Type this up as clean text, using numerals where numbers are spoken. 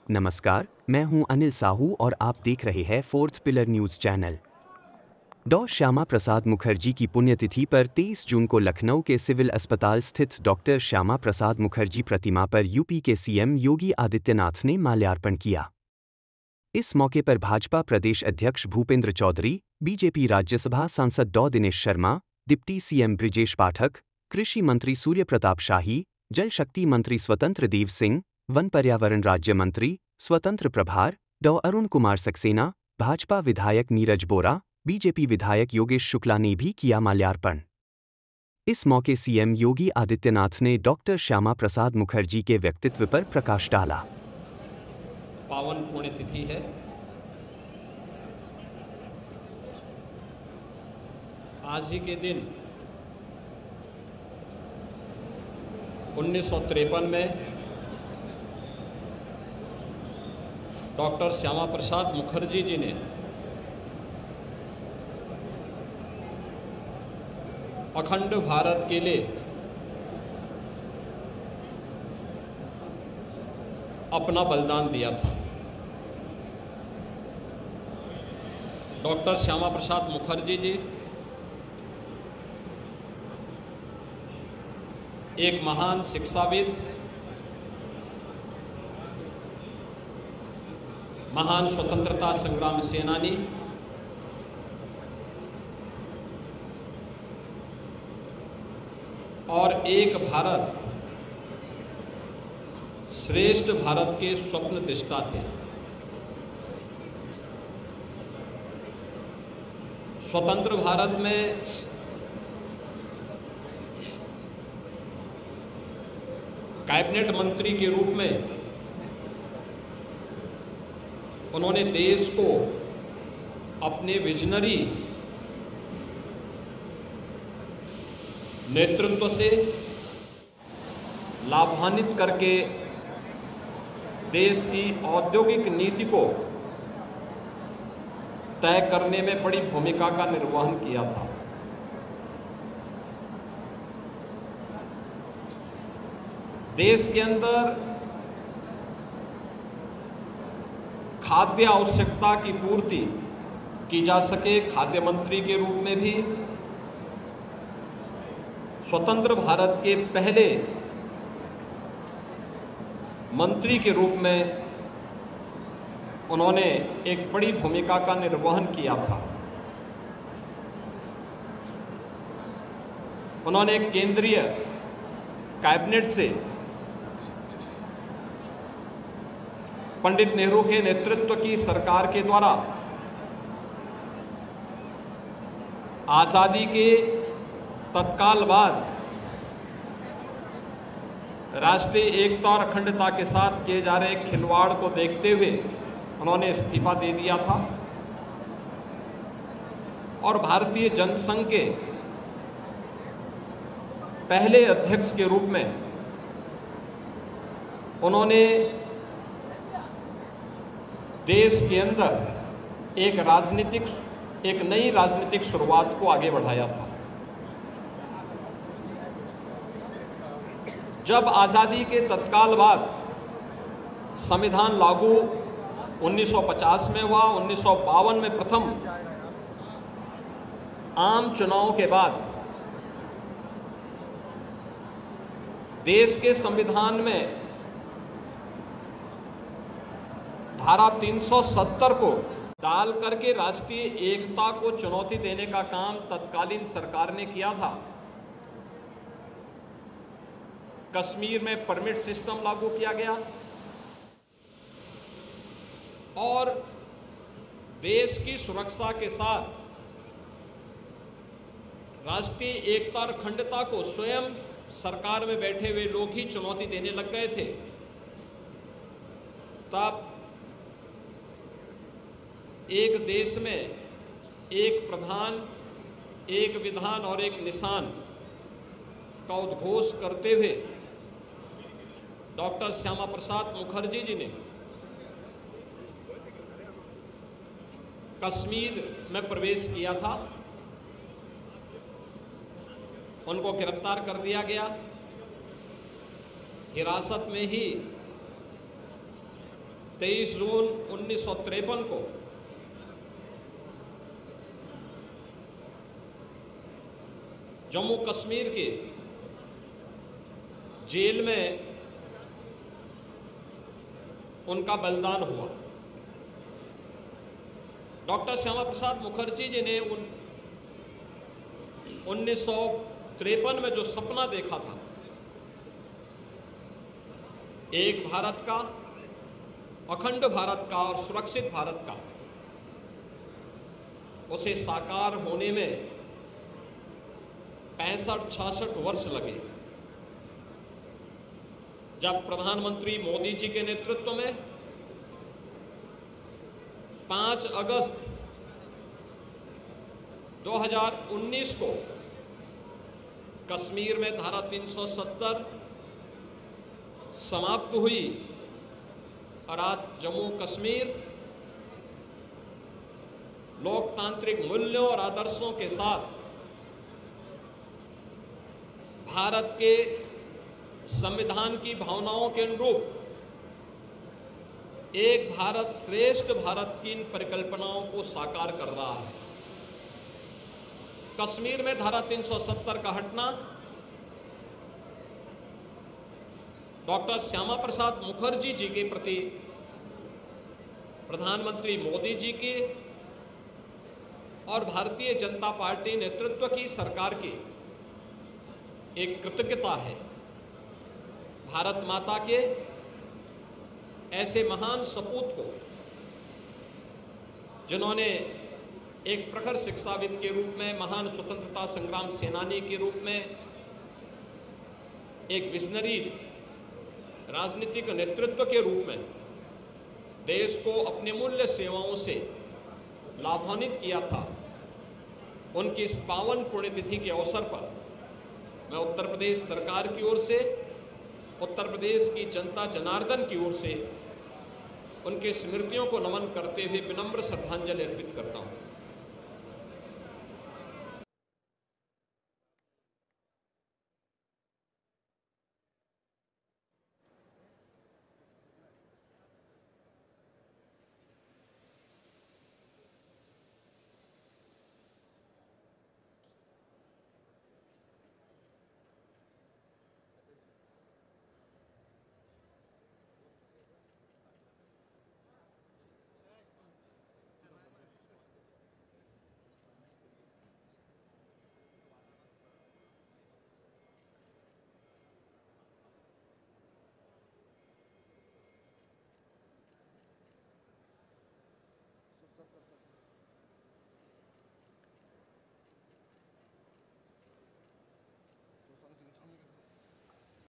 नमस्कार, मैं हूं अनिल साहू और आप देख रहे हैं फोर्थ पिलर न्यूज चैनल। डॉ श्यामा प्रसाद मुखर्जी की पुण्यतिथि पर 23 जून को लखनऊ के सिविल अस्पताल स्थित डॉक्टर श्यामा प्रसाद मुखर्जी प्रतिमा पर यूपी के सीएम योगी आदित्यनाथ ने माल्यार्पण किया। इस मौके पर भाजपा प्रदेश अध्यक्ष भूपेंद्र चौधरी, बीजेपी राज्यसभा सांसद डॉ दिनेश शर्मा, डिप्टी सीएम ब्रिजेश पाठक, कृषि मंत्री सूर्य प्रताप शाही, जल शक्ति मंत्री स्वतंत्र देव सिंह, वन पर्यावरण राज्य मंत्री, स्वतंत्र प्रभार, डॉ अरुण कुमार सक्सेना, भाजपा विधायक नीरज बोरा, बीजेपी विधायक योगेश शुक्ला ने भी किया माल्यार्पण। इस मौके सीएम योगी आदित्यनाथ ने डॉक्टर श्यामा प्रसाद मुखर्जी के व्यक्तित्व पर प्रकाश डाला। पावन पुण्यतिथि है। आज ही के दिन 1953 में डॉक्टर श्यामा प्रसाद मुखर्जी जी ने अखंड भारत के लिए अपना बलिदान दिया था। डॉक्टर श्यामा प्रसाद मुखर्जी जी एक महान शिक्षाविद, महान स्वतंत्रता संग्राम सेनानी, और एक भारत श्रेष्ठ भारत के स्वप्न दृष्टा थे। स्वतंत्र भारत में कैबिनेट मंत्री के रूप में उन्होंने देश को अपने विजनरी नेतृत्व से लाभान्वित करके देश की औद्योगिक नीति को तय करने में बड़ी भूमिका का निर्वहन किया था। देश के अंदर खाद्य आवश्यकता की पूर्ति की जा सके, खाद्य मंत्री के रूप में भी स्वतंत्र भारत के पहले मंत्री के रूप में उन्होंने एक बड़ी भूमिका का निर्वहन किया था। उन्होंने केंद्रीय कैबिनेट से पंडित नेहरू के नेतृत्व की सरकार के द्वारा आज़ादी के तत्काल बाद राष्ट्रीय एकता और अखंडता के साथ किए जा रहे खिलवाड़ को देखते हुए उन्होंने इस्तीफा दे दिया था और भारतीय जनसंघ के पहले अध्यक्ष के रूप में उन्होंने देश के अंदर एक नई राजनीतिक शुरुआत को आगे बढ़ाया था। जब आज़ादी के तत्काल बाद संविधान लागू 1950 में हुआ, 1952 में प्रथम आम चुनाव के बाद देश के संविधान में धारा 370 को डाल करके राष्ट्रीय एकता को चुनौती देने का काम तत्कालीन सरकार ने किया था। कश्मीर में परमिट सिस्टम लागू किया गया और देश की सुरक्षा के साथ राष्ट्रीय एकता और अखंडता को स्वयं सरकार में बैठे हुए लोग ही चुनौती देने लग गए थे। तब एक देश में एक प्रधान, एक विधान और एक निशान का उद्घोष करते हुए डॉक्टर श्यामा प्रसाद मुखर्जी जी ने कश्मीर में प्रवेश किया था। उनको गिरफ्तार कर दिया गया, हिरासत में ही 23 जून 1953 को जम्मू कश्मीर के जेल में उनका बलिदान हुआ। डॉक्टर श्यामा प्रसाद मुखर्जी जी ने 1953 में जो सपना देखा था, एक भारत का, अखंड भारत का और सुरक्षित भारत का, उसे साकार होने में 65-66 वर्ष लगे। जब प्रधानमंत्री मोदी जी के नेतृत्व में 5 अगस्त 2019 को कश्मीर में धारा 370 समाप्त हुई और आज जम्मू कश्मीर लोकतांत्रिक मूल्यों और आदर्शों के साथ भारत के संविधान की भावनाओं के अनुरूप एक भारत श्रेष्ठ भारत की इन परिकल्पनाओं को साकार कर रहा है। कश्मीर में धारा 370 का हटना डॉक्टर श्यामा प्रसाद मुखर्जी जी के प्रति प्रधानमंत्री मोदी जी की और भारतीय जनता पार्टी नेतृत्व की सरकार की एक कृतज्ञता है। भारत माता के ऐसे महान सपूत को, जिन्होंने एक प्रखर शिक्षाविद के रूप में, महान स्वतंत्रता संग्राम सेनानी के रूप में, एक विजनरी राजनीतिक नेतृत्व के रूप में देश को अपने मूल्य सेवाओं से लाभान्वित किया था, उनकी इस पावन पुण्यतिथि के अवसर पर मैं उत्तर प्रदेश सरकार की ओर से, उत्तर प्रदेश की जनता जनार्दन की ओर से उनके स्मृतियों को नमन करते हुए विनम्र श्रद्धांजलि अर्पित करता हूं। सर